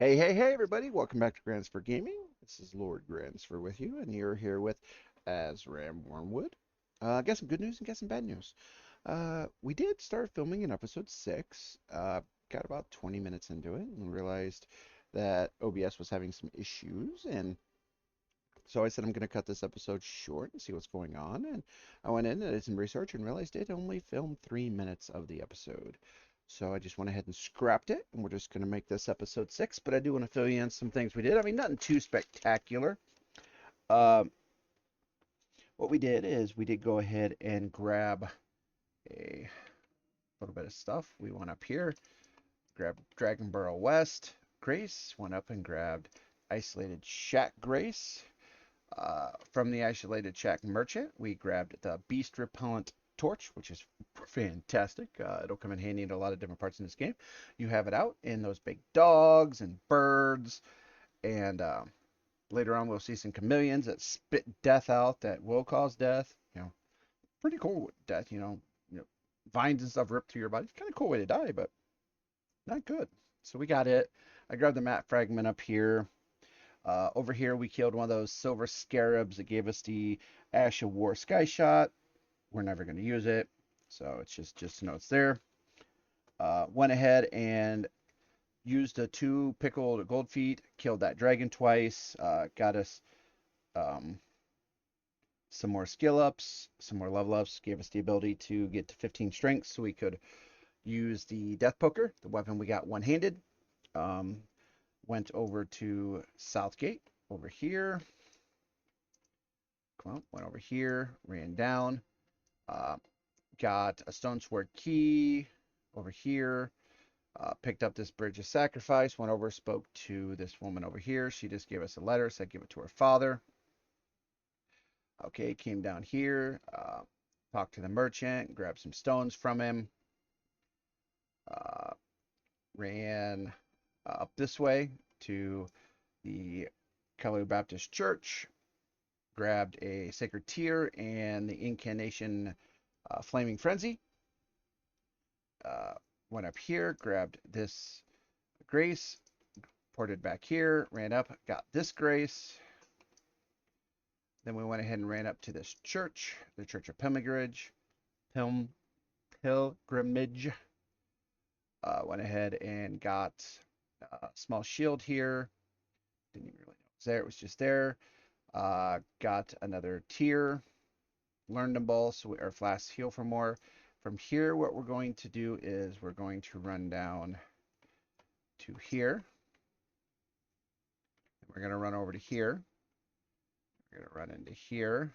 Hey, everybody. Welcome back to Gransfer Gaming. This is Lord Gransfer with you, and you're here with Azram Wormwood. Got some good news and got some bad news. We did start filming in episode 6. Got about 20 minutes into it and realized that OBS was having some issues, and so I said I'm going to cut this episode short and see what's going on. And I went in and did some research and realized it only filmed 3 minutes of the episode. So I just went ahead and scrapped it, and we're just going to make this episode 6. But I do want to fill you in some things we did. I mean, nothing too spectacular. Uh, what we did is we did go ahead and grab a little bit of stuff. We went up here, grabbed Dragonboro West Grace, went up and grabbed Isolated Shack Grace. From the Isolated Shack Merchant, we grabbed the Beast Repellent Torch, which is fantastic. It'll come in handy in a lot of different parts in this game. You have it out in those big dogs and birds, and later on we'll see some chameleons that spit death out that will cause death. Pretty cool with death. Vines and stuff rip through your body. It's kind of cool way to die, but not good. So we got it. I grabbed the mat fragment up here. Over here, we killed one of those silver scarabs that gave us the Ash of War Sky Shot. We're never going to use it, so it's just to know it's there. Went ahead and used the 2 pickled gold feet, killed that dragon twice, got us some more skill ups, some more level ups, gave us the ability to get to 15 strength so we could use the death poker, the weapon we got one-handed. Went over to Southgate over here. Come on, went over here, ran down, got a stone sword key over here, picked up this bridge of sacrifice, went over, spoke to this woman over here. She just gave us a letter, said give it to her father. Okay, came down here, talked to the merchant, grabbed some stones from him, ran up this way to the Calvary Baptist Church, grabbed a sacred tear and the incantation flaming frenzy. Went up here, grabbed this grace, ported back here, ran up, got this grace. Then we went ahead and ran up to this church, the Church of Pilgrimage. Pilgrimage. Went ahead and got a small shield here. Didn't even really know it was there. It was just there. Got another tier. Learned them both, so our flasks heal for more. From here, what we're going to do is we're going to run down to here. We're going to run over to here. We're going to run into here.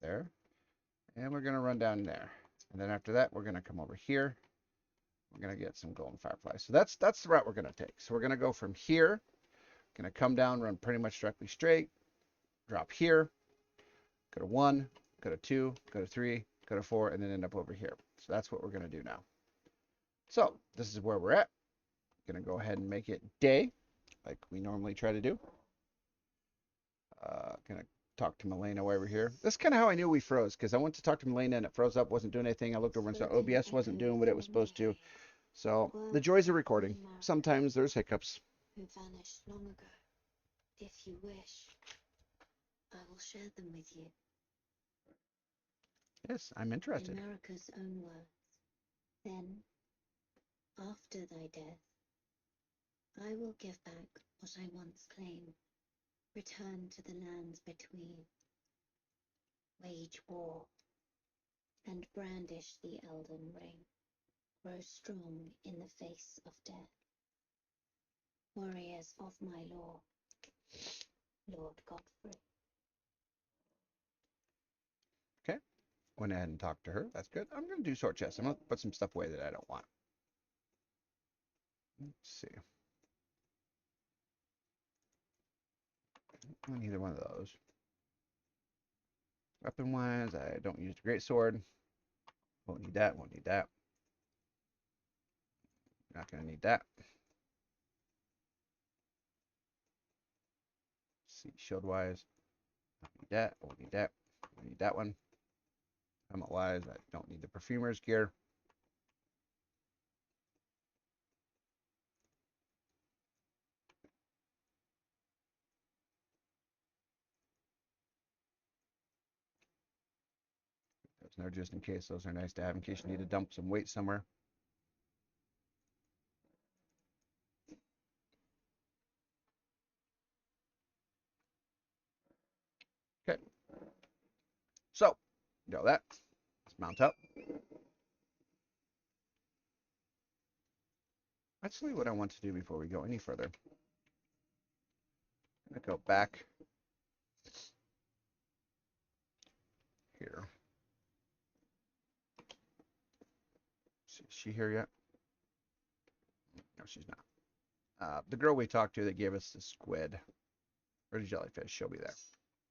There. And we're going to run down there. And then after that, we're going to come over here. We're going to get some golden fireflies. So that's the route we're going to take. So we're going to go from here. Going to come down, run pretty much directly straight. Drop here. Go to 1, go to 2, go to 3, go to 4, and then end up over here. So that's what we're going to do now. So this is where we're at. Going to go ahead and make it day, like we normally try to do. Going to talk to Milena over here. That's kind of how I knew we froze, because I went to talk to Milena and it froze up, wasn't doing anything. I looked over and saw OBS wasn't doing what it was supposed to. So the joys of recording. Sometimes there's hiccups. Who vanished long ago. If you wish, I will share them with you. Yes, I'm interested. In Marika's own words, then, after thy death, I will give back what I once claimed, return to the lands between, wage war, and brandish the Elden Ring, grow strong in the face of death. Warriors of my law, Lord Godfrey. Okay. Went ahead and talked to her. That's good. I'm going to do short chest. I'm going to put some stuff away that I don't want. Let's see. Neither one of those. Weapon wise, I don't use the great sword. Won't need that. Won't need that. Not going to need that. Let's see, shield wise, don't need that. Won't need that. I need that one. Helmet wise, I don't need the perfumer's gear. in there just in case. Those are nice to have in case you need to dump some weight somewhere. Okay, so got that. Let's mount up. Actually, what I want to do before we go any further, I'm gonna go back here. Is she here yet? No, she's not. The girl we talked to that gave us the squid or the jellyfish, she'll be there.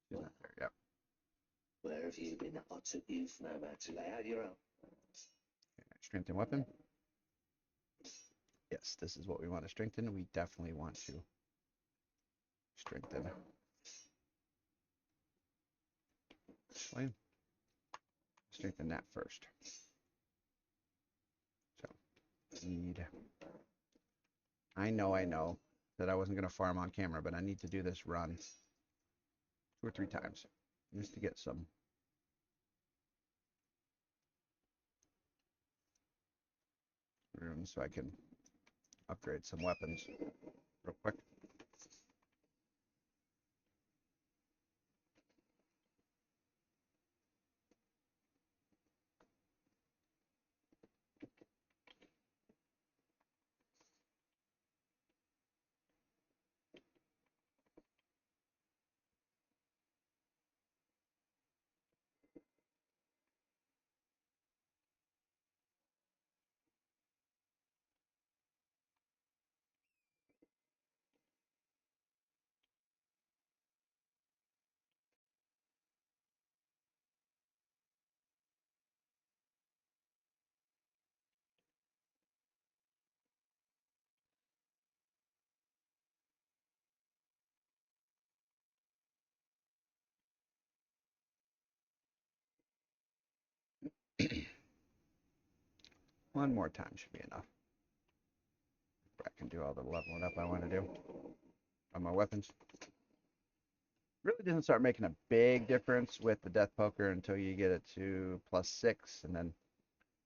She's not there yet. Where have you been? I took you from nowhere to lay out your own. Strengthen weapon. Yes, this is what we want to strengthen. We definitely want to strengthen. Actually, strengthen that first. So, need. I know that I wasn't going to farm on camera, but I need to do this run 2 or 3 times just to get some runes so I can upgrade some weapons real quick. One more time should be enough. I can do all the leveling up I want to do on my weapons. Really doesn't start making a big difference with the death poker until you get it to +6, and then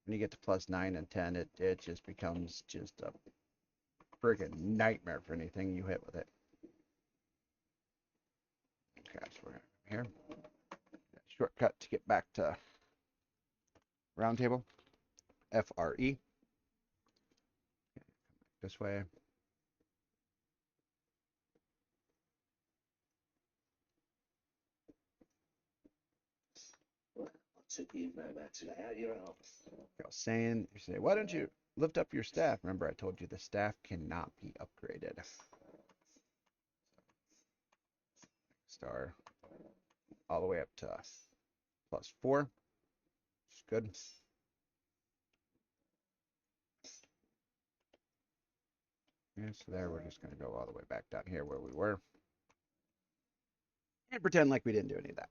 when you get to +9 and 10, it just becomes just a friggin' nightmare for anything you hit with it. Okay, so we're gonna come here. Shortcut to get back to round table. FRE. This way. Well, I took you from nowhere to lay out your own. I was saying, you say, why don't you lift up your staff? Remember, I told you the staff cannot be upgraded. Star all the way up to +4. Which is good. Yeah, so there we're just going to go all the way back down here where we were and pretend like we didn't do any of that.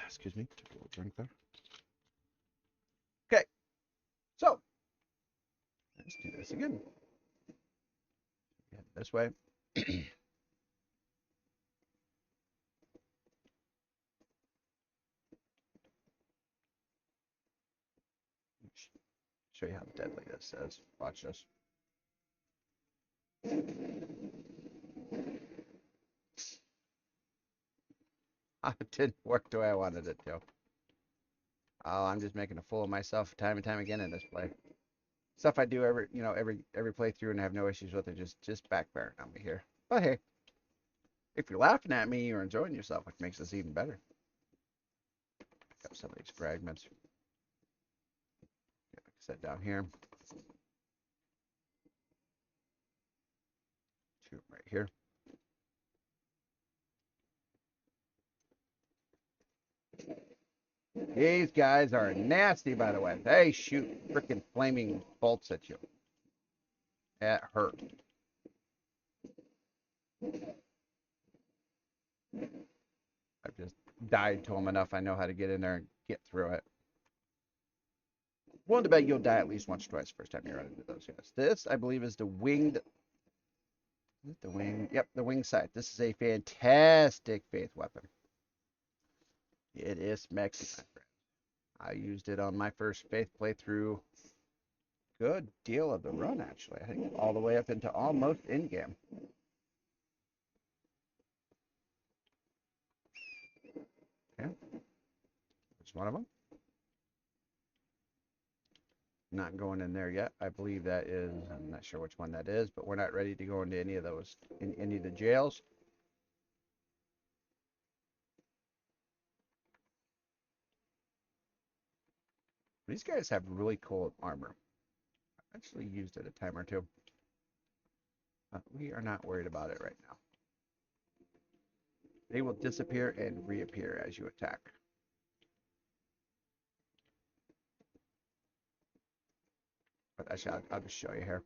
Excuse me, took a little drink there. Okay, so let's do this again. This way. Show you how deadly this is. Watch this. It didn't work the way I wanted it to. Oh, I'm just making a fool of myself time and time again in this play. Stuff I do every playthrough and have no issues with it. Just backfiring on me here. But hey, if you're laughing at me, you're enjoying yourself, which makes this even better. Pick up some of these fragments. Like I said, down here. 2 right here. These guys are nasty, by the way. They shoot freaking flaming bolts at you. That hurt. I've just died to them enough. I know how to get in there and get through it. Willing to bet you'll die at least once or twice first time you run into those guys. This, I believe, is the winged Is it the wing? Yep, the wing sight. This is a fantastic faith weapon. It is Mexican. I used it on my first faith playthrough. Good deal of the run, actually. I think all the way up into almost in game. Okay, there's one of them. Not going in there yet. I believe that is, I'm not sure which one that is, but we're not ready to go into any of those, in any of the jails. These guys have really cool armor. I actually used it a time or two. But we are not worried about it right now. They will disappear and reappear as you attack. But actually, I'll just show you here.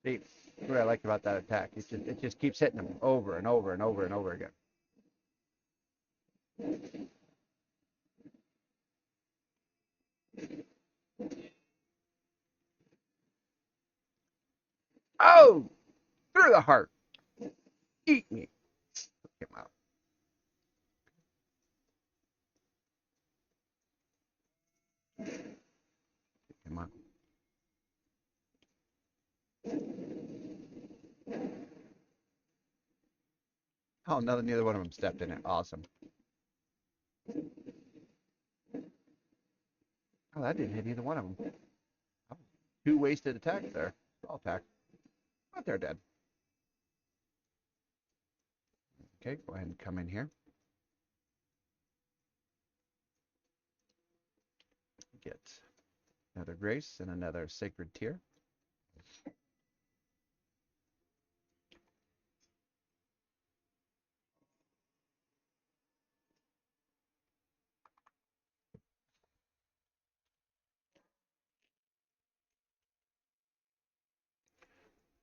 See, what I like about that attack, it just keeps hitting them over and over and over and over again. Oh, through the heart. Eat me. Come out. Come on. Oh, neither one of them stepped in it. Awesome. Oh, that didn't hit either one of them. Oh, two wasted attacks there. All attack. But they're dead. Okay, go ahead and come in here. Get another grace and another sacred tear.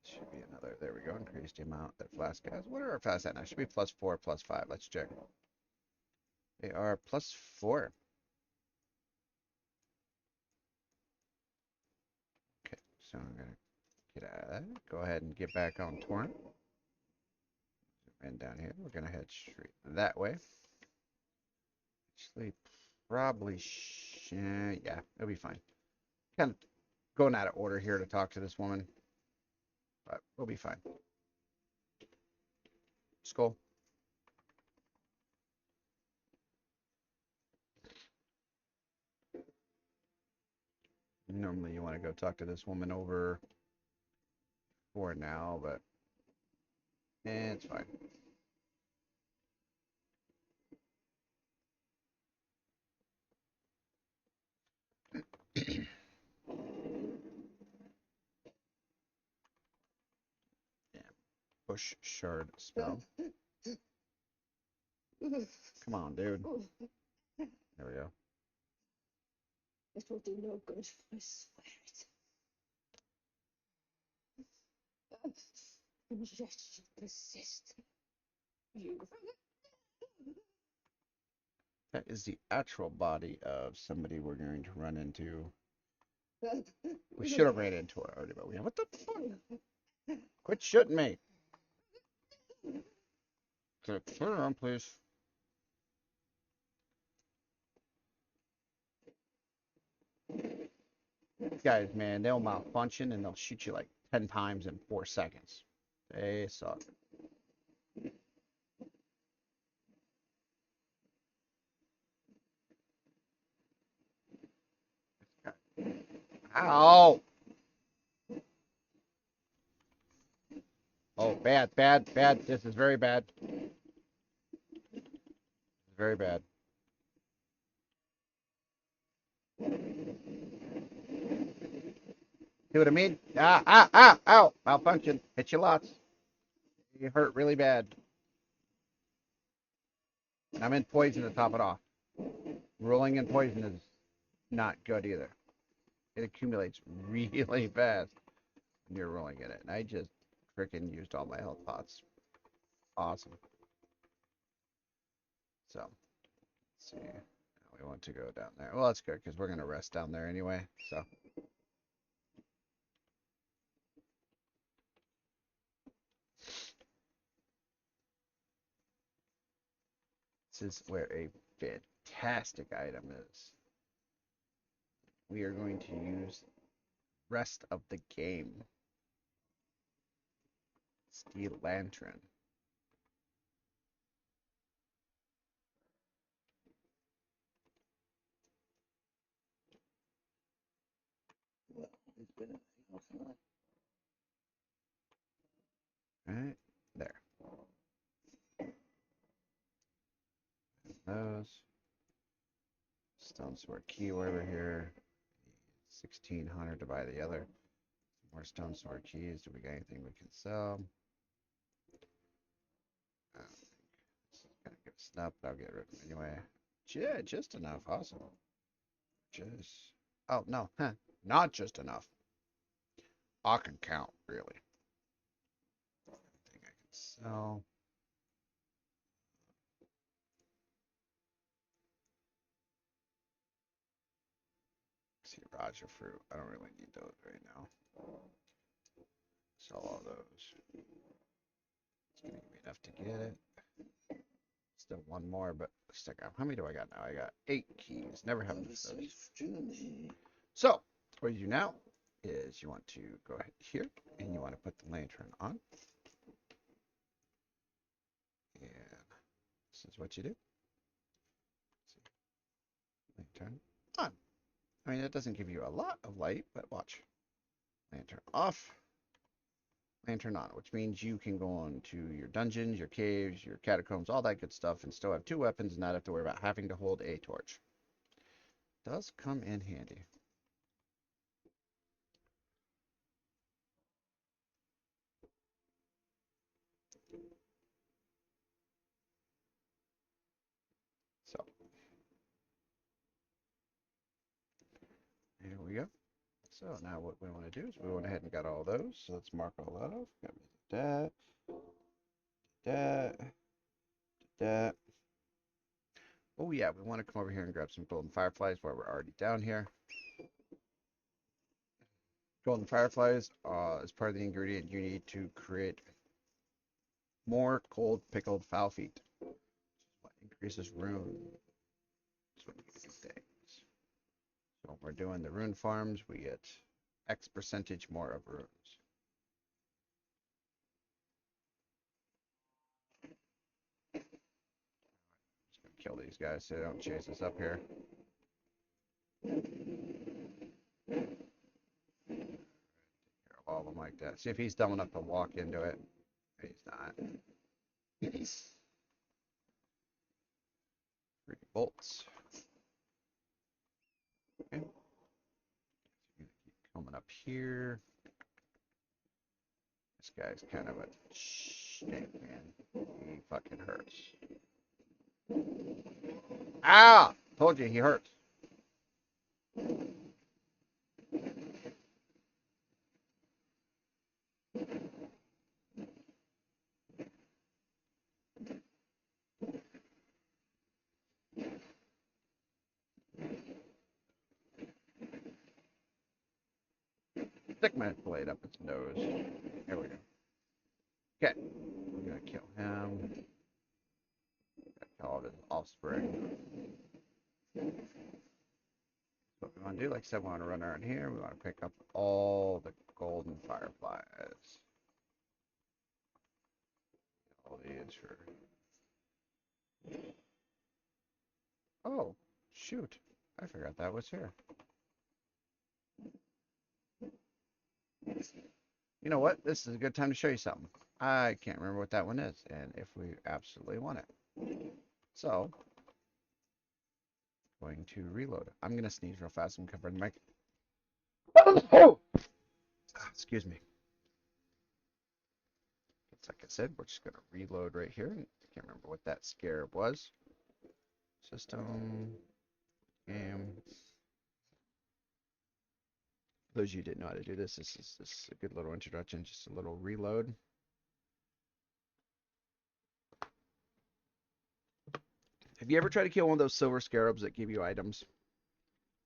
Should be another. There we go. Increase the amount that flask has. What are our flask at now? Should be +4, +5. Let's check. They are +4. Okay, so I'm gonna get out of that. Go ahead and get back on torrent. And down here, we're gonna head straight that way. Actually, probably, yeah, it'll be fine. Kind of going out of order here to talk to this woman, but we'll be fine. Skull. Normally you want to go talk to this woman over for now, but it's fine. Yeah. Push shard spell. Come on, dude. There we go. It will do no good, I swear it. And yet you persist. You. That is the actual body of somebody we're going to run into. We should have ran into her already, but we have. What the fuck? Quit shooting me. Clear on, please. These guys, man, they'll malfunction and they'll shoot you like 10 times in 4 seconds. They suck. Ow! Oh, bad, bad, bad. This is very bad. Very bad. See what I mean? Ow! Malfunction. Hit you lots. You hurt really bad. And I'm in poison to top it off. Rolling in poison is not good either. It accumulates really fast when you're rolling in it. And I just freaking used all my health pots. Awesome. So, let's see. Now we really want to go down there. Well, that's good because we're gonna rest down there anyway. So this is where a fantastic item is. We are going to use rest of the game. Steel Lantern. Well, it's been a half an hour. Right there. Those. Stone Sword Key over here. 1600 to buy the other. More Stone Sword Keys. Do we got anything we can sell? I don't think this is gonna give us enough, but I'll get rid of them anyway. Yeah, just enough. Awesome. Just. Oh, no. Huh. Not just enough. I can count, really. Anything I can sell. See, Roger Fruit. I don't really need those right now. Sell all those. It's gonna give me enough to get it. Still one more, but stick out. How many do I got now? I got 8 keys. Never have Have enough a of those. safe journey. So, what you do now is you want to go ahead here and you want to put the lantern on. And this is what you do. Lantern on. I mean, it doesn't give you a lot of light, but watch. Lantern off, lantern on, which means you can go on to your dungeons, your caves, your catacombs, all that good stuff, and still have 2 weapons and not have to worry about having to hold a torch. Does come in handy. So, here we go. So now what we want to do is we went ahead and got all those. So let's mark all that off. Got that, that, that. Oh yeah, we want to come over here and grab some golden fireflies while we're already down here. Golden fireflies is part of the ingredient you need to create more cold pickled foul feet. What increases rune. That's what you do things. So when we're doing the rune farms, we get X percentage more of runes. Just gonna kill these guys so they don't chase us up here. All of them like that. See if he's dumb enough to walk into it. He's not. 3 bolts. Okay. Keep coming up here. This guy's kind of a snake, man. He fucking hurts. Ah! Told you he hurts. Stick my blade up its nose. Here we go. Okay. We're gonna kill him. Kill all of his offspring. What we want to do, like I said, we want to run around here. We want to pick up all the golden fireflies. All these for. Oh, shoot. I forgot that was here. You know what? This is a good time to show you something. I can't remember what that one is, and if we absolutely want it. So, going to reload it. I'm going to sneeze real fast and cover the mic. Oh! Excuse me. It's like I said, we're just going to reload right here. I can't remember what that scarab was. System. Game. For those of you who didn't know how to do this, this is a good little introduction. Just a little reload. Have you ever try to kill one of those silver scarabs that give you items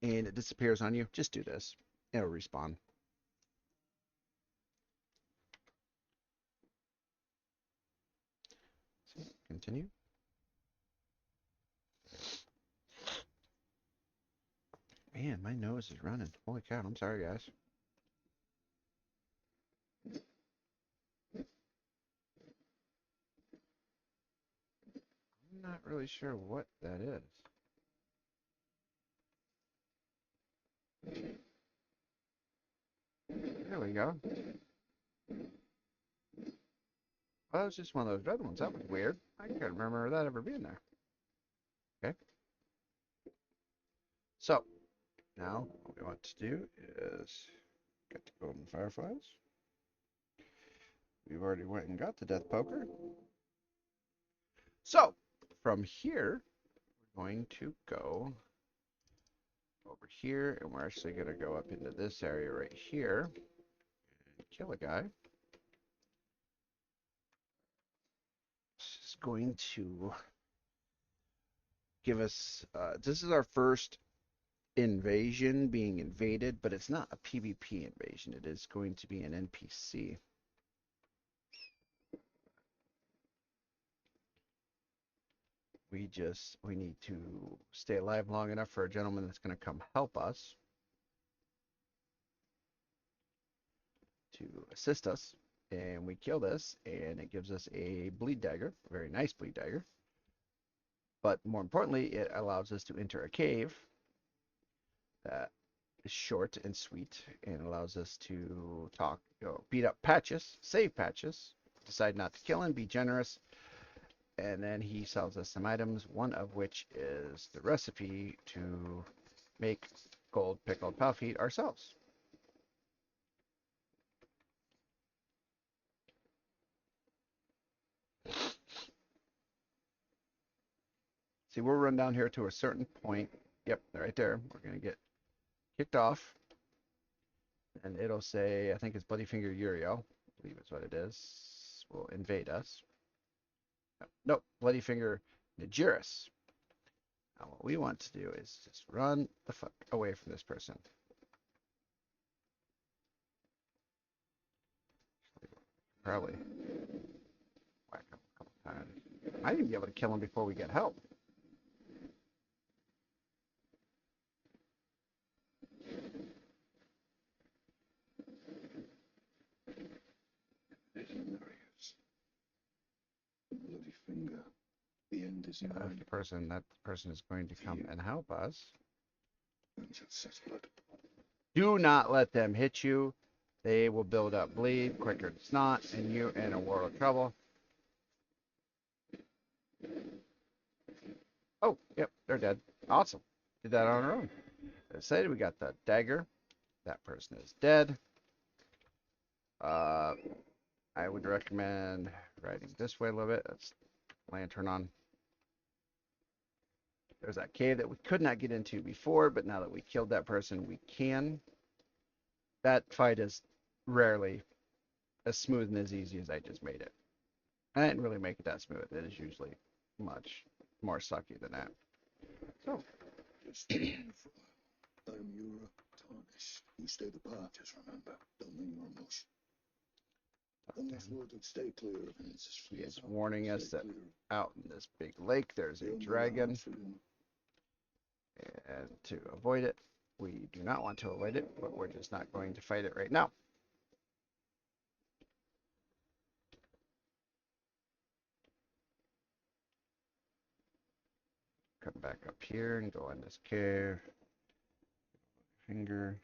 and it disappears on you, just do this. It'll respawn. So, continue. Man, my nose is running. Holy cow, I'm sorry, guys. I'm not really sure what that is. There we go. Well, that was just one of those red ones. That was weird. I can't remember that ever being there. Okay. So, now what we want to do is get the golden fireflies. We've already went and got the death poker. So, from here, we're going to go over here, and we're actually going to go up into this area right here and kill a guy. This is going to give us, this is our first invasion being invaded, but it's not a PvP invasion. It is going to be an NPC. We need to stay alive long enough for a gentleman that's going to come help us to assist us. And we kill this, and it gives us a bleed dagger, a very nice bleed dagger. But more importantly, it allows us to enter a cave that is short and sweet and allows us to talk, beat up Patches, save Patches, decide not to kill him, be generous, and then he sells us some items, one of which is the recipe to make gold pickled pal feet ourselves. See, we'll run down here to a certain point. Yep, right there. We're going to get kicked off. And it'll say, I think it's Bloody Finger Uriel. I believe it's what it is. Will invade us. Nope, Bloody Finger Nigerus. Now what we want to do is just run the fuck away from this person. Probably whack him a couple times. Might even be able to kill him before we get help. There he is. Bloody finger. The end is in If that person is going to come and help us. Do not let them hit you. They will build up bleed quicker than snot, and you're in a world of trouble. Oh, yep, they're dead. Awesome. Did that on our own. As I said, we got the dagger. That person is dead. I would recommend riding this way a little bit. That's lantern on. There's that cave that we could not get into before, but now that we killed that person, we can. That fight is rarely as smooth and as easy as I just made it. I didn't really make it that smooth. It is usually much more sucky than that. So, just I'm your tarnish. You stay the path, just remember. Don't linger on much. Stay clear. He is warning us that out in this big lake there's a dragon. And to avoid it, we do not want to avoid it, but we're just not going to fight it right now. Come back up here and go in this cave. Finger.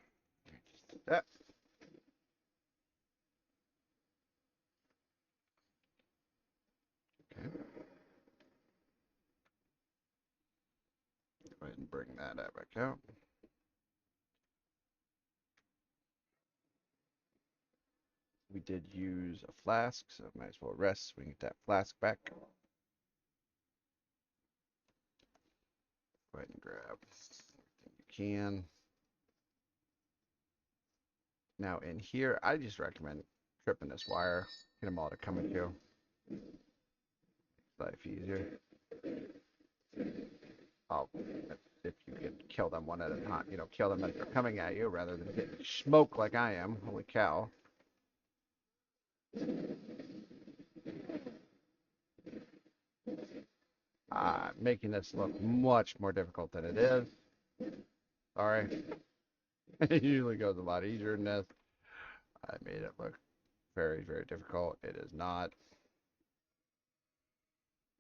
Just did that. Okay. Go ahead and bring that back out. We did use a flask, so might as well rest so we can get that flask back. Go ahead and grab everything you can. Now in here, I just recommend tripping this wire. Get them all to come at you. Life easier. Oh, if you can kill them one at a time, kill them as they're coming at you rather than getting smoked like I am. Holy cow. Making this look much more difficult than it is. Sorry. It usually goes a lot easier than this. I made it look very, very difficult. It is not.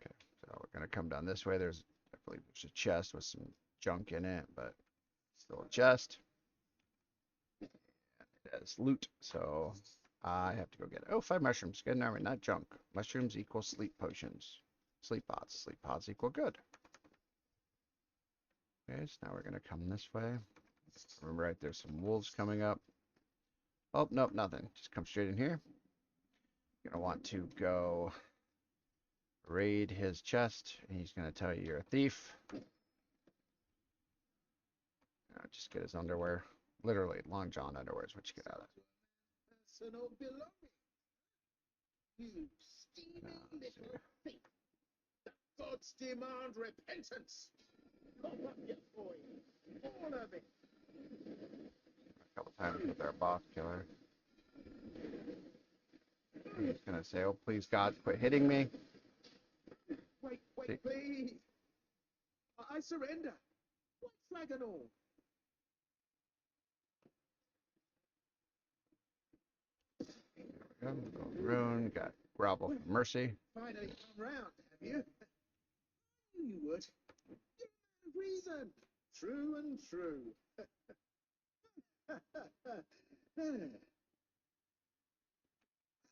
Okay, so we're going to come down this way. I believe there's a chest with some junk in it, but still a chest. It has loot, so I have to go get it. Oh, 5 mushrooms. Good armor, not junk. Mushrooms equal sleep potions. Sleep pods. Sleep pods equal good. Okay, so now we're going to come this way. Remember, right, there's some wolves coming up. Oh, nope, nothing. Just come straight in here. You're going to want to go raid his chest, and he's going to tell you you're a thief. Just get his underwear. Literally, long john underwear is what you get out of it. Personal belonging. You steaming little thief. The gods demand repentance. Lock up your boy. All of it. A couple times with our boss killer. He's going to say, oh, please, God, quit hitting me. Wait, please. I surrender. White flag and all. There we go. Rune, got grovel for mercy. Finally come round, have you? I knew you would. You're reason. True and true.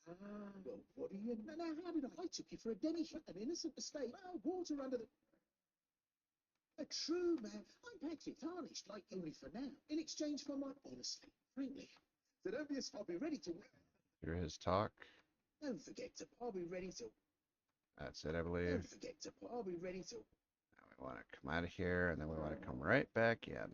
Well, what do you know? Now, how did I took you for a demi-shot, an innocent mistake? Well, water under the... A true man. I'm petty, tarnished, like only for now, in exchange for my honesty, frankly. So don't be a... I'll be ready to... Hear his talk. Don't forget to... I'll be ready to... That's it, I believe. Don't forget to... I'll be ready to... Now we want to come out of here, and then we want to come right back in.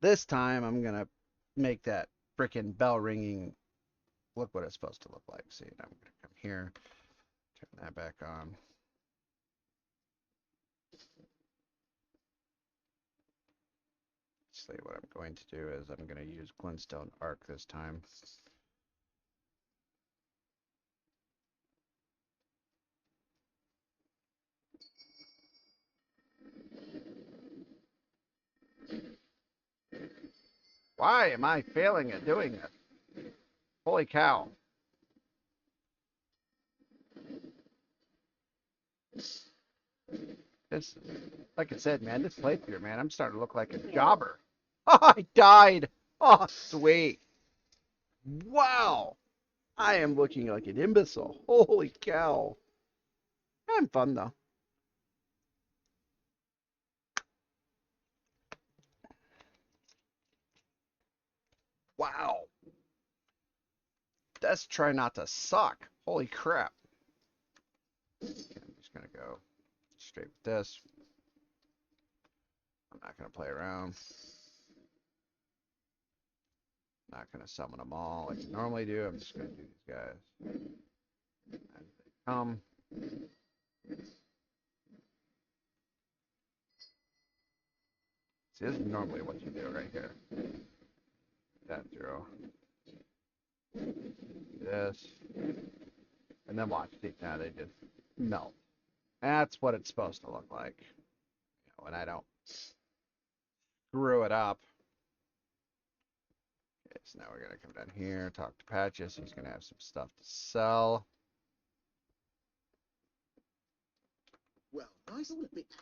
This time, I'm going to make that frickin' bell ringing look what it's supposed to look like. See, now I'm going to come here, turn that back on. Actually, what I'm going to do is I'm going to use Glintstone Arc this time. Why am I failing at doing this? Holy cow. This, like I said, man, this playthrough, man, I'm starting to look like a jobber. Oh, I died. Oh, sweet. Wow. I am looking like an imbecile. Holy cow. I'm fun, though. Wow. Let's try not to suck. Holy crap. Okay, I'm just going to go straight with this. I'm not going to play around. Not going to summon them all like I normally do. I'm just going to do these guys as they come. See, this is normally what you do right here. That throw. This. And then watch. See, now they just melt. That's what it's supposed to look like. When I don't screw it up. Okay, so now we're going to come down here, talk to Patches. He's going to have some stuff to sell. Well, nice little bit.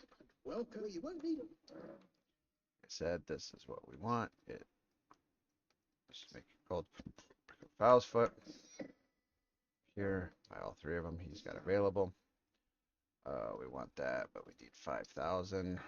Welcome. You won't need them. I said this is what we want. Just make it gold Fowl's foot. Here, buy all 3 of them. He's got available. We want that, but we need 5,000.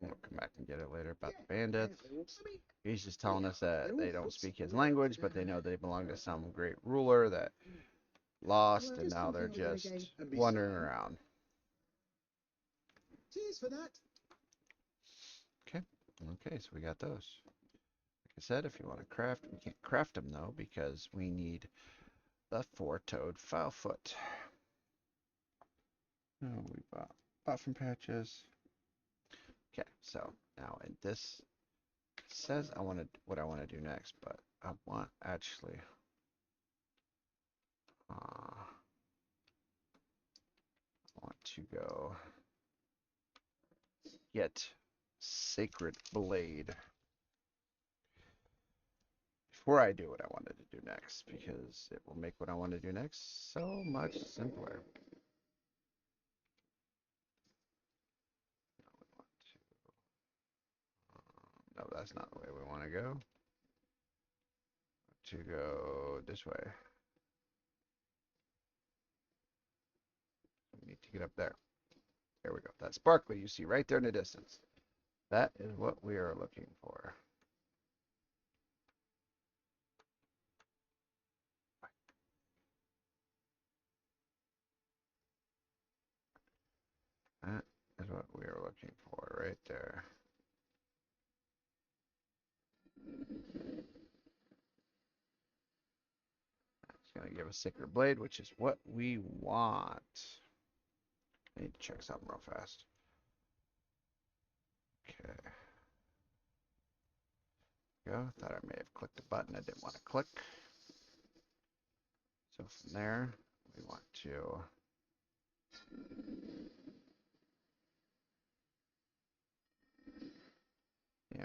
We'll come back and get it later about the Yeah, bandits. they're all. I mean, He's just telling us that they're all they don't footsie speak his all up language, to but they down. know they belong to some great ruler that lost, Well, and just now come they're down here just again and be wandering silent. around. Cheers for that. Okay, okay, so we got those. Like I said, if you want to craft, we can't craft them though because we need the four-toed foulfoot. Oh, we bought buffing patches. Okay, so now in this says I want to what I want to do next, but I want actually I want to go get Sacred Blade before I do what I wanted to do next, because it will make what I want to do next so much simpler. No, that's not the way we want to go. To go this way. We need to get up there. There we go. That sparkly you see right there in the distance. That is what we are looking for. That is what we are looking for right there. It's going to give us Sacred Blade, which is what we want. I need to check something real fast. Okay. Go. Thought I may have clicked a button I didn't want to click. So from there, we want to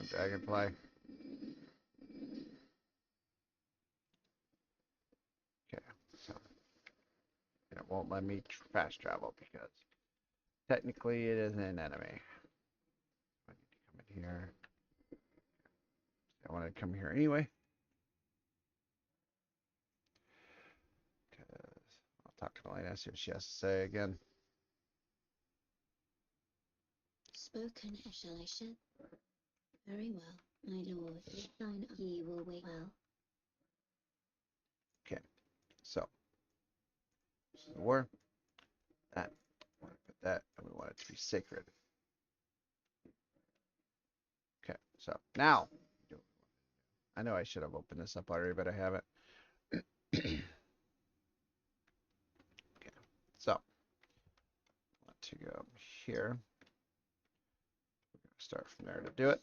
dragonfly. Okay, so it won't let me fast travel because technically it is an enemy. I need to come in here. I want to come here anyway. Because I'll talk to Melina, see what she has to say again. Spoken, shall I ship? Very well, my lord. Sign he will wait well. Okay, so the war. That. I want to put that, and we want it to be sacred. Okay, so now. I know I should have opened this up already, but I haven't. Okay, so I want to go here. We're going to start from there to do it.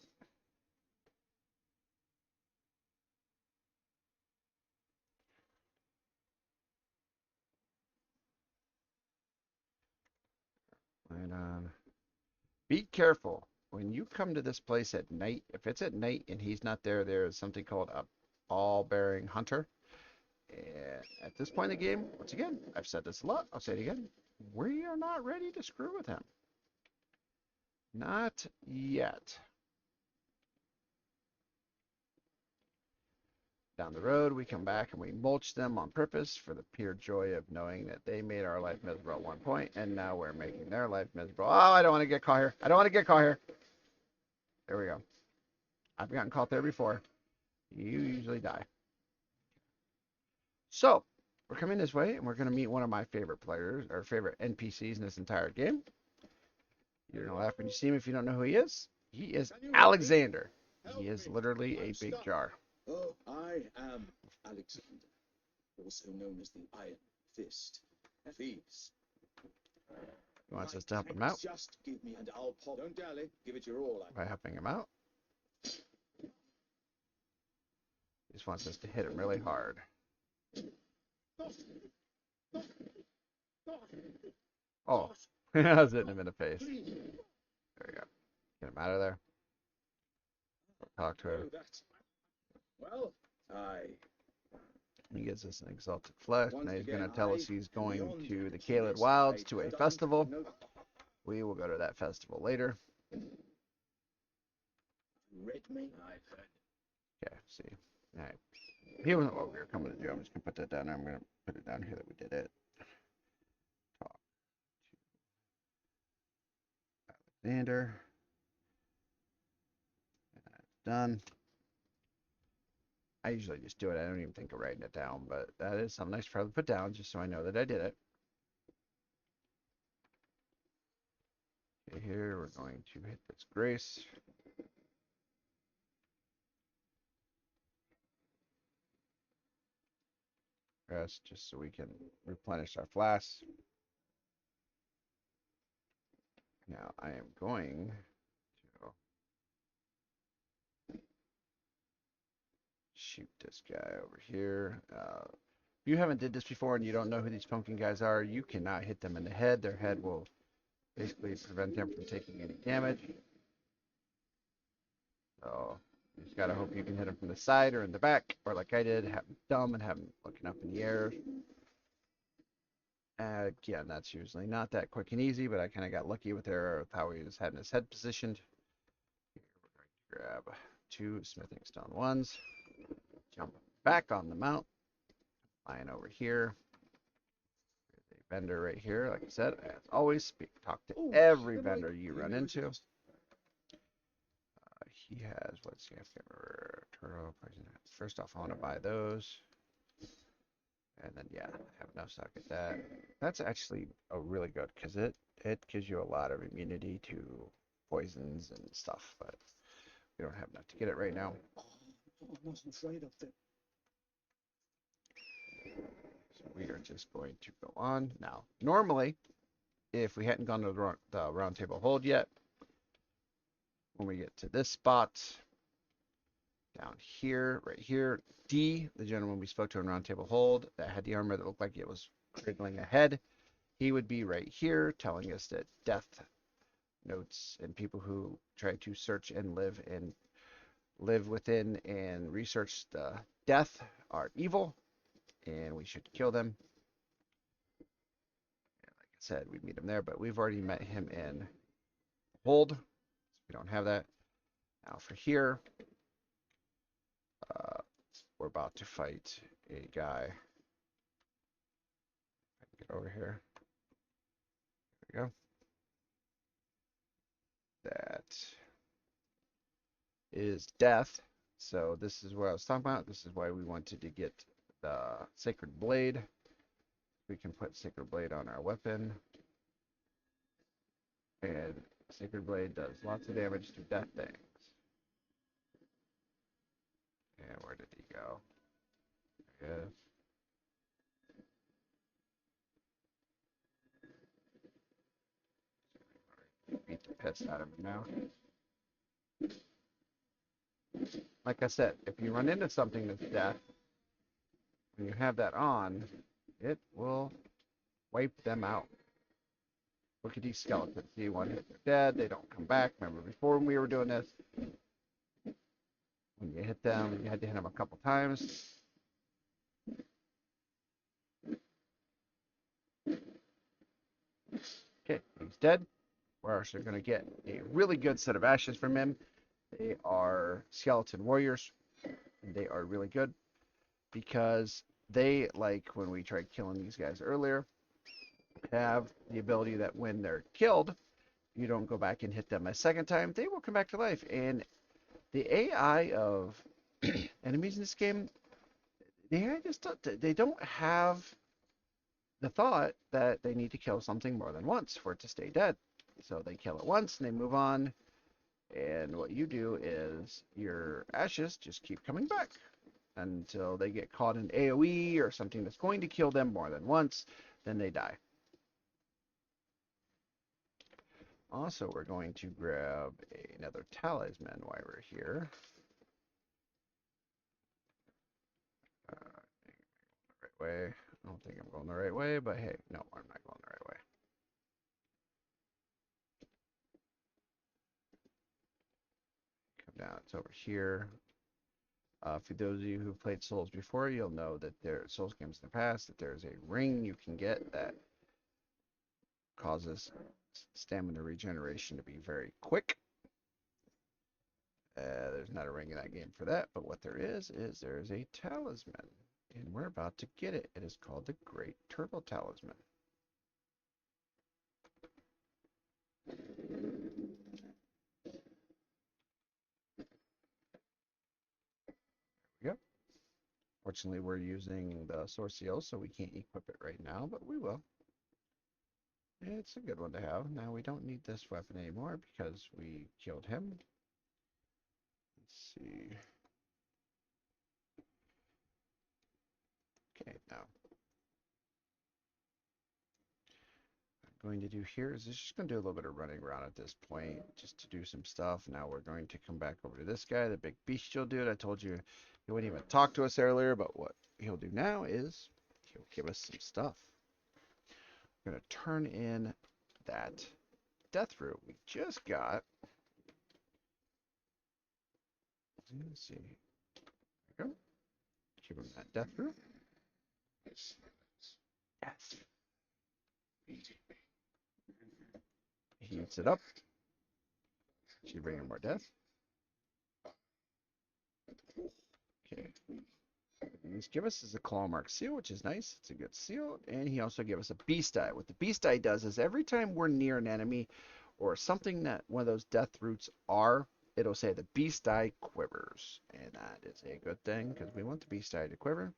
And be careful when you come to this place at night. If it's at night and he's not there, there is something called a ball-bearing hunter. And at this point in the game, once again, I've said this a lot. I'll say it again. We are not ready to screw with him. Not yet. Down the road, we come back and we mulch them on purpose for the pure joy of knowing that they made our life miserable at one point, and now we're making their life miserable. Oh, I don't want to get caught here. I don't want to get caught here. There we go. I've gotten caught there before. You usually die. So, we're coming this way, and we're going to meet one of my favorite players, or favorite NPCs in this entire game. You're going to laugh when you see him if you don't know who he is. He is Alexander. He is literally a big jar. Oh, I am Alexander, also known as the Iron Fist. Thieves. He wants us to help him out Just give me and I'll pop. Don't dally. Give it your all. by helping him out. He just wants us to hit him really hard. Oh, I was hitting him in the face. There we go. Get him out of there. Talk to him. Well, He gives us an exalted flesh. Now he's going to tell us he's going to the Caelid Wilds to a festival. We will go to that festival later. Read me? I've heard. Okay, see. All right. He wasn't what we were coming to do. I'm just going to put that down there. I'm going to put it down here that we did it. Talk to Alexander. done. I usually just do it. I don't even think of writing it down, but that is something I should probably put down just so I know that I did it. Okay, here we're going to hit this grace. Rest just so we can replenish our flasks. Now I am going to shoot this guy over here. If you haven't did this before and you don't know who these pumpkin guys are, you cannot hit them in the head. Their head will basically prevent them from taking any damage. So you just gotta hope you can hit them from the side or in the back, or like I did, have them dumb and have them looking up in the air. Again, that's usually not that quick and easy, but I kind of got lucky with how he was having his head positioned. Here we're going to grab 2 smithing stone ones, jump back on the mount, flying over here. There's a vendor right here. Like I said, as always, talk to every vendor you run into. He has, what's he have? Turtle, poison. First off, I want to buy those. And then, yeah, I have enough stock at that. That's actually a really good because it gives you a lot of immunity to poisons and stuff, but we don't have enough to get it right now. I wasn't afraid of them. So we are just going to go on. Now, normally, if we hadn't gone to the round table hold yet, when we get to this spot, down here, right here, D, the gentleman we spoke to in round table hold that had the armor that looked like it was cradling ahead, he would be right here telling us that death notes and people who try to search and live within and research the death are evil and we should kill them. And like I said, we'd meet him there, but we've already met him in hold, so we don't have that. Now for here, we're about to fight a guy. Get over here. There we go. That is death. So this is what I was talking about. This is why we wanted to get the Sacred Blade. We can put Sacred Blade on our weapon. And Sacred Blade does lots of damage to death things. And where did he go? There he is. Beat the piss out of him now. Like I said, if you run into something that's death, when you have that on, it will wipe them out. Look at these skeletons. See, one hit, they're dead. They don't come back. Remember before when we were doing this, when you hit them, you had to hit them a couple times. Okay, he's dead. We're actually going to get a really good set of ashes from him. They are skeleton warriors. And they are really good because they, like when we tried killing these guys earlier, have the ability that when they're killed, you don't go back and hit them a second time. They will come back to life. And the AI of enemies in this game, they don't have the thought that they need to kill something more than once for it to stay dead. So they kill it once and they move on. And what you do is your ashes just keep coming back until they get caught in AoE or something that's going to kill them more than once, then they die. Also, we're going to grab another talisman while we're here. Right way. I don't think I'm going the right way, but hey, no, I'm not going the right way. Come down, it's over here. For those of you who've played Souls before, you'll know that there Souls games in the past that there's a ring you can get that causes stamina regeneration to be very quick. There's not a ring in that game for that, but what there is there's a talisman, and we're about to get it. It is called the Great Turtle Talisman. Fortunately, we're using the sword seal, so we can't equip it right now, but we will. It's a good one to have. Now we don't need this weapon anymore because we killed him. Let's see. Okay, now I'm going to do here is just going to do a little bit of running around at this point just to do some stuff. Now we're going to come back over to this guy, the big bestial dude. I told you he wouldn't even talk to us earlier, but what he'll do now is he'll give us some stuff. We're going to turn in that death root we just got. Let's see. There we go. Give him that death root. Yes. He eats it up. Should bring him more death. Okay. And he's give us is a claw mark seal, which is nice. It's a good seal. And he also gave us a beast eye. What the beast eye does is every time we're near an enemy or something that one of those death roots are, it'll say the beast eye quivers. And that is a good thing because we want the beast eye to quiver.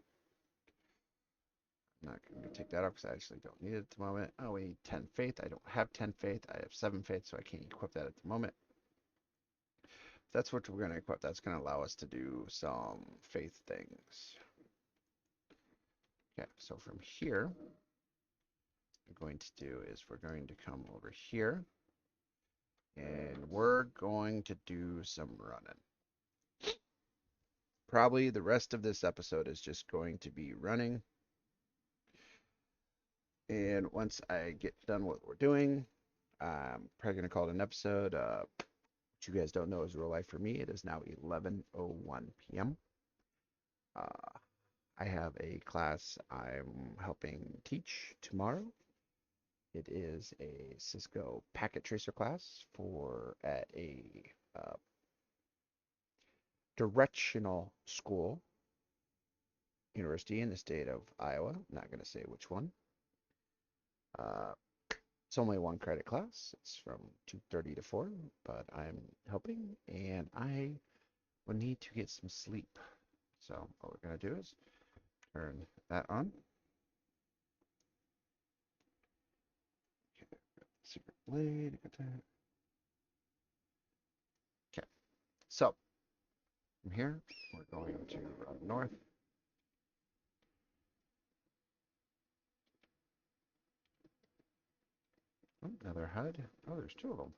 I'm not going to take that off because I actually don't need it at the moment. Oh, we need 10 faith. I don't have 10 faith. I have 7 faith, so I can't equip that at the moment. That's what we're going to equip. That's going to allow us to do some faith things. Okay, so from here, what we're going to do is we're going to come over here, and we're going to do some running. Probably the rest of this episode is just going to be running. And once I get done what we're doing, I'm probably going to call it an episode. What you guys don't know is real life for me. It is now 11:01 p.m. I have a class I'm helping teach tomorrow. It is a Cisco packet tracer class for at a directional school university in the state of Iowa. I'm not going to say which one. Uh, it's only one credit class. It's from 2:30 to 4, but I'm helping and I will need to get some sleep. So what we're going to do is turn that on. Okay, secret blade. Okay, so from here we're going to run north. Oh, another HUD. Oh, there's two of them.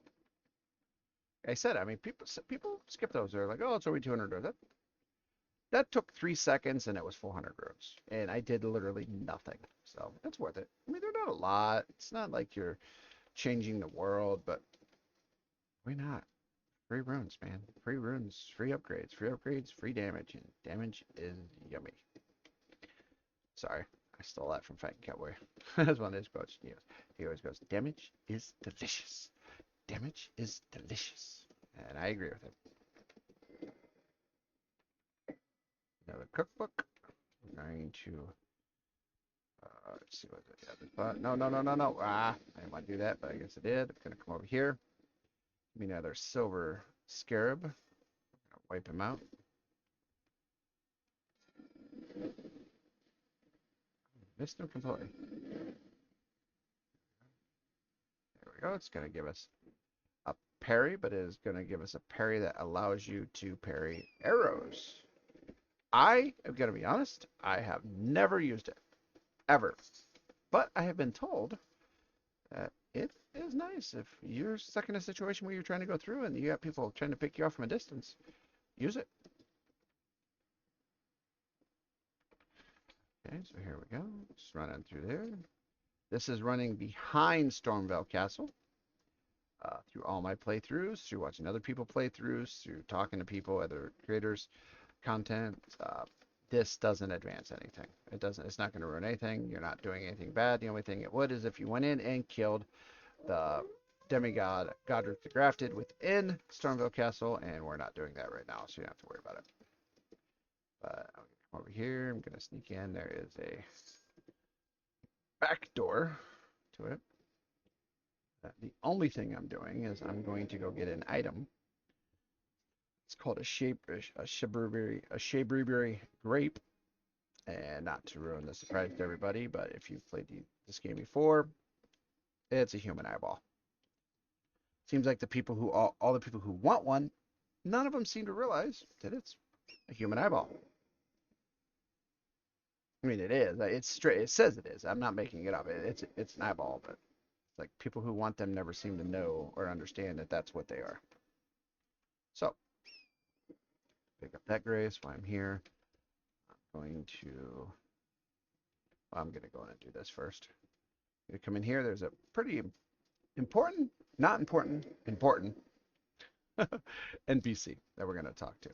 I said, I mean, people skip those. They're like, oh, it's only 200 rows. That took 3 seconds and it was 400 rows. And I did literally nothing. So it's worth it. I mean, they're not a lot. It's not like you're changing the world, but why not? Free runes, man. Free runes, free upgrades, free damage. And damage is yummy. Sorry, I stole that from Fat Cowboy. That's one of his quotes. He always goes, damage is delicious. Damage is delicious. And I agree with him. Another cookbook. We're going to let's see what the other spot. No, no, no, no, no. Ah, I didn't want to do that, but I guess I did. I'm gonna come over here. Give me another silver scarab. Wipe him out. Missed him completely. There we go. It's gonna give us a parry, but it is gonna give us a parry that allows you to parry arrows. I am gonna be honest. I have never used it ever, but I have been told that it is nice if you're stuck in a situation where you're trying to go through and you got people trying to pick you off from a distance. Use it. Okay, so here we go. Just running through there. This is running behind Stormveil Castle. Through all my playthroughs, through watching other people playthroughs, through talking to people, other creators, content. This doesn't advance anything. It doesn't. It's not going to ruin anything. You're not doing anything bad. The only thing it would is if you went in and killed the demigod Godric the Grafted within Stormveil Castle, and we're not doing that right now, so you don't have to worry about it. But I'm gonna come over here. I'm gonna sneak in. There is a back door to it. The only thing I'm doing is I'm going to go get an item. It's called a shaberry grape. And not to ruin the surprise to everybody, but if you've played this game before, it's a human eyeball. Seems like the people who all the people who want one, none of them seem to realize that it's a human eyeball. I mean, it is. It's straight. It says it is. I'm not making it up. It's an eyeball, but it's like people who want them never seem to know or understand that that's what they are. So pick up that grace while I'm here. I'm going to. Well, I'm going to go in and do this first. You come in here. There's a pretty important, not important, important NPC that we're going to talk to.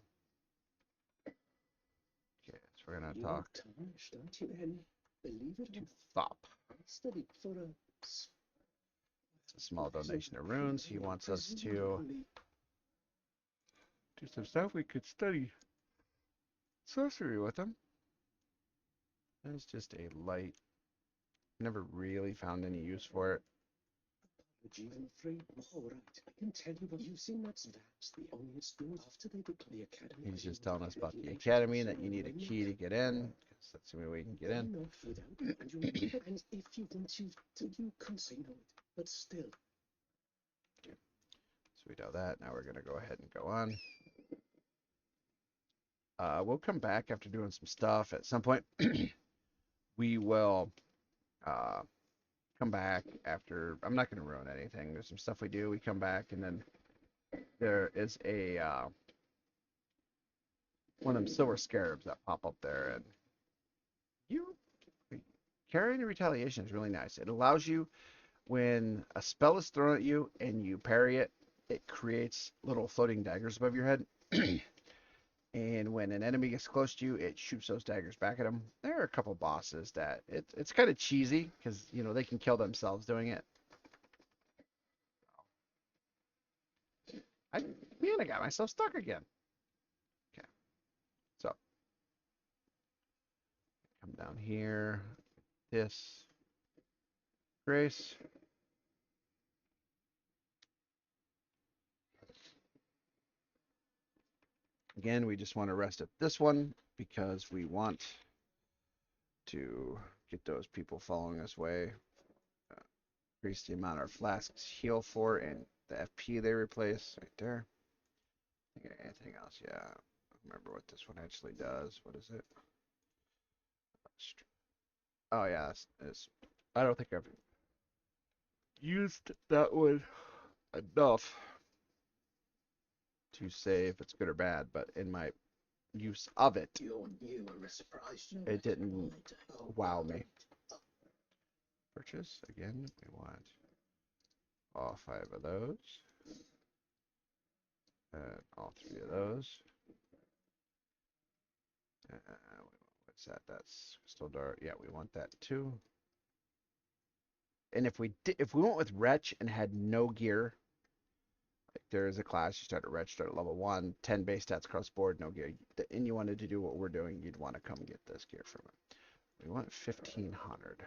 Okay, so we're going to talk tarnished, aren't you, Ellie? Believe it to or Thop. not, I studied for a It's a small donation of runes. He wants us to do some stuff. We could study sorcery with him. It's just a light. Never really found any use for it. apology. I'm afraid. All right, I can tell you what you've seen. That's the only school after they become the academy. He's just telling us about the academy, that you need a key to get in, because that's the only way you can get in. Enough without, and you remember, and if you want you can say no, but still. So we know that. Now we're going to go ahead and go on. We'll come back after doing some stuff at some point. We will come back after. I'm not going to ruin anything. There's some stuff we do. We come back, and then there is a one of them silver scarabs that pop up there, and you carrying the retaliation is really nice. It allows you, when a spell is thrown at you and you parry it, it creates little floating daggers above your head. And when an enemy gets close to you, it shoots those daggers back at them. There are a couple bosses that it's kind of cheesy because they can kill themselves doing it. I got myself stuck again. Okay, so come down here. This Grace. Again, we just want to rest at this one because we want to get those people following us way. Increase the amount our flasks heal for and the FP they replace right there. Anything else? Yeah. I don't remember what this one actually does. What is it? Oh yeah, I don't think I've used that one enough to say if it's good or bad, but in my use of it, it didn't wow me. Purchase again. We want all 5 of those, and all 3 of those. What's that? That's still dark. Yeah, we want that too. And if we went with Wretch and had no gear, like there is a class you start at Wretch, start at level 1, 10 base stats cross board, no gear, and you wanted to do what we're doing, you'd want to come get this gear from it. We want 1,500.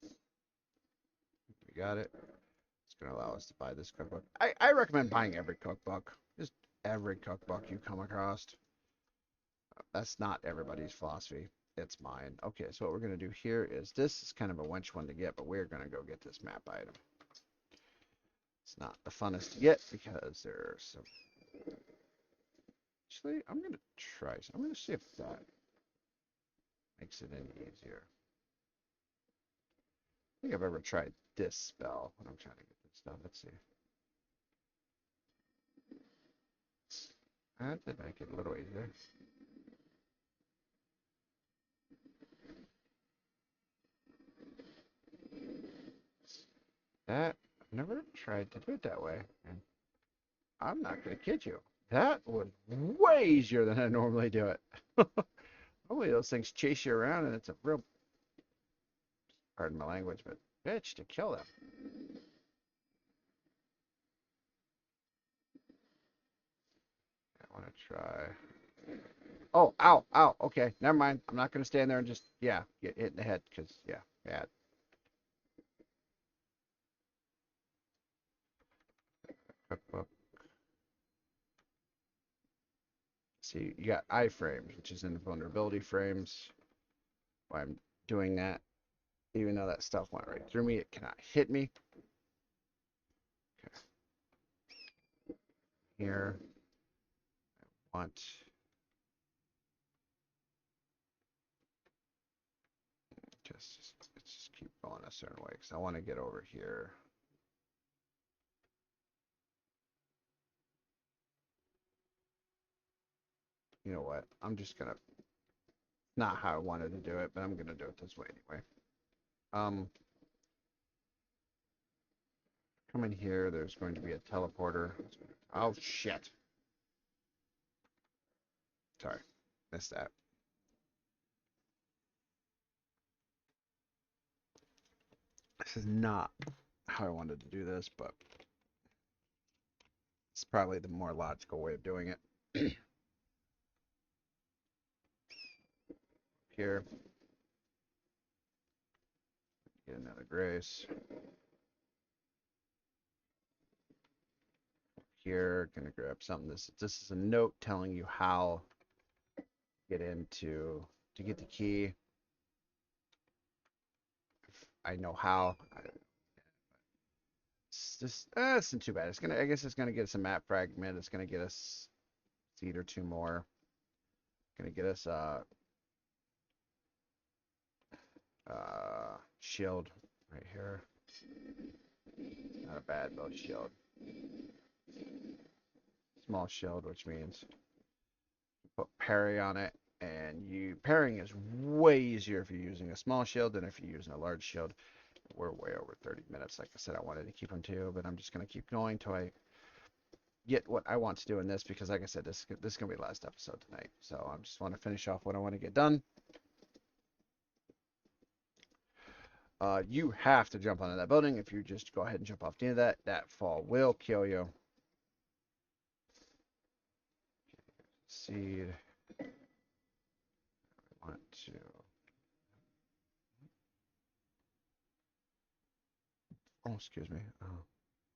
We got it. It's going to allow us to buy this cookbook. I recommend buying every cookbook. Just every cookbook you come across. That's not everybody's philosophy. It's mine. Okay, so what we're going to do here is, this is kind of a wench one to get, but we're going to go get this map item. It's not the funnest to get because there are some... Actually, I'm going to try. I'm going to see if that makes it any easier. I think I've ever tried this spell when I'm trying to get this stuff. Let's see. That did make it a little easier. That, I've never tried to do it that way. And I'm not going to kid you. That was way easier than I normally do it. Normally those things chase you around and it's a real, pardon my language, but bitch to kill them. I want to try. Oh, ow, ow. Okay, never mind. I'm not going to stand there and just, yeah, get hit in the head because, yeah, bad. Cookbook. See, you got iframes, which is in the vulnerability frames. Why I'm doing that, even though that stuff went right through me, it cannot hit me. Okay. Here, I want let's just keep going a certain way because I want to get over here. You know what? I'm just gonna not how I wanted to do it, but I'm gonna do it this way anyway. Um, come in here. There's going to be a teleporter. Oh shit! Sorry, missed that. This is not how I wanted to do this, but it's probably the more logical way of doing it. Here, get another grace. Here, gonna grab something. This is a note telling you how to get into to get the key. I know how. It's just it's not too bad. It's gonna I guess it's gonna get us a map fragment. It's gonna get us seed or two more. Gonna get us shield right here. Not a bad little shield. Small shield, which means put parry on it, and you parrying is way easier if you're using a small shield than if you're using a large shield. We're way over 30 minutes. Like I said, I wanted to keep them too, but I'm just gonna keep going till I get what I want to do in this because, like I said, this is gonna be the last episode tonight. So I just want to finish off what I want to get done. You have to jump onto that building. If you just go ahead and jump off the end of that, that fall will kill you. Seed. I want to. Oh, excuse me.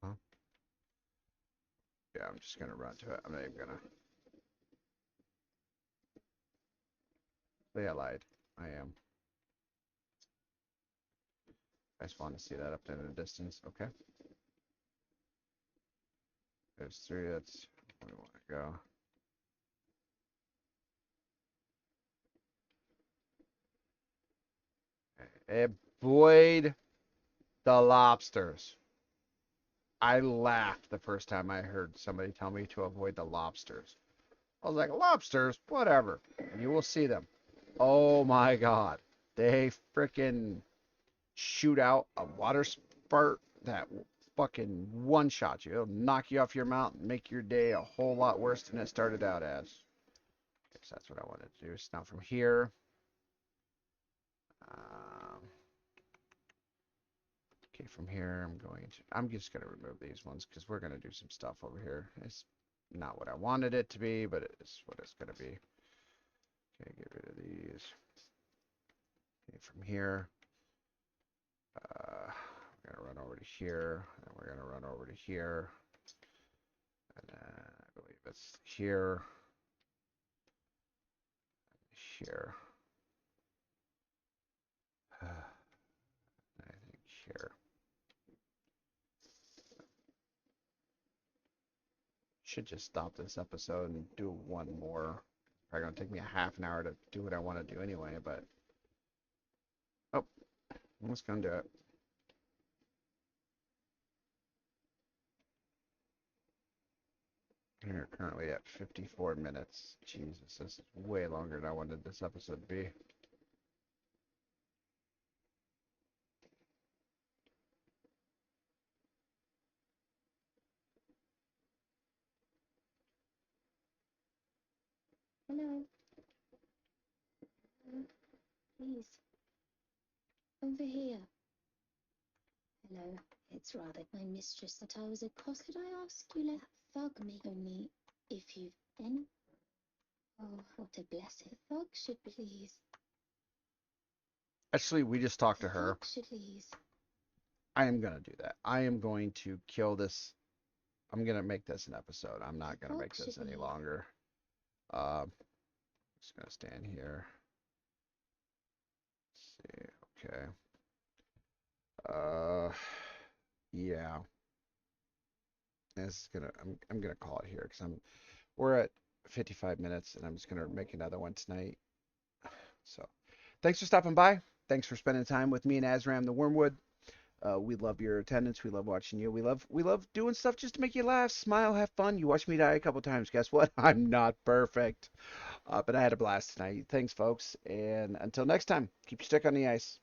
Huh? Yeah, I'm just gonna run to it. I'm not even gonna. Yeah, I lied. I am. I just want to see that up there in the distance. Okay. There's three. That's where we want to go. Avoid the lobsters. I laughed the first time I heard somebody tell me to avoid the lobsters. I was like, lobsters, whatever. You will see them. Oh my god. They freaking shoot out a water spurt that fucking one shot you. It'll knock you off your mount and make your day a whole lot worse than it started out as. Guess that's what I wanted to do. So now from here, um, okay, from here I'm just gonna remove these ones because we're gonna do some stuff over here. It's not what I wanted it to be, but it's what it's gonna be. Okay, get rid of these. Okay, from here, we're gonna run over to here, and we're gonna run over to here, and then I believe it's here, here. I think here. Should just stop this episode and do one more. Probably gonna take me a half an hour to do what I want to do anyway, but oh, I'm just gonna do it. We're currently at 54 minutes. Jesus, this is way longer than I wanted this episode to be. Hello. Please. Over here. Hello. It's rather my mistress that I was a cost. Could I ask you let that thug me only if you've any? Oh, what a blessed thug should please. Actually, we just talked to The her. thug should please. I am gonna do that. I am going to kill this. I'm gonna make this an episode. I'm not gonna make this any longer. Just gonna stand here. Let's see. Okay. Uh, yeah. This is gonna. I'm gonna call it here because we're at 55 minutes and I'm just gonna make another one tonight. So, thanks for stopping by. Thanks for spending time with me and Azram the Wormwood. We love your attendance. We love watching you. We love doing stuff just to make you laugh, smile, have fun. You watched me die a couple times. Guess what? I'm not perfect, but I had a blast tonight. Thanks, folks, and until next time, keep your stick on the ice.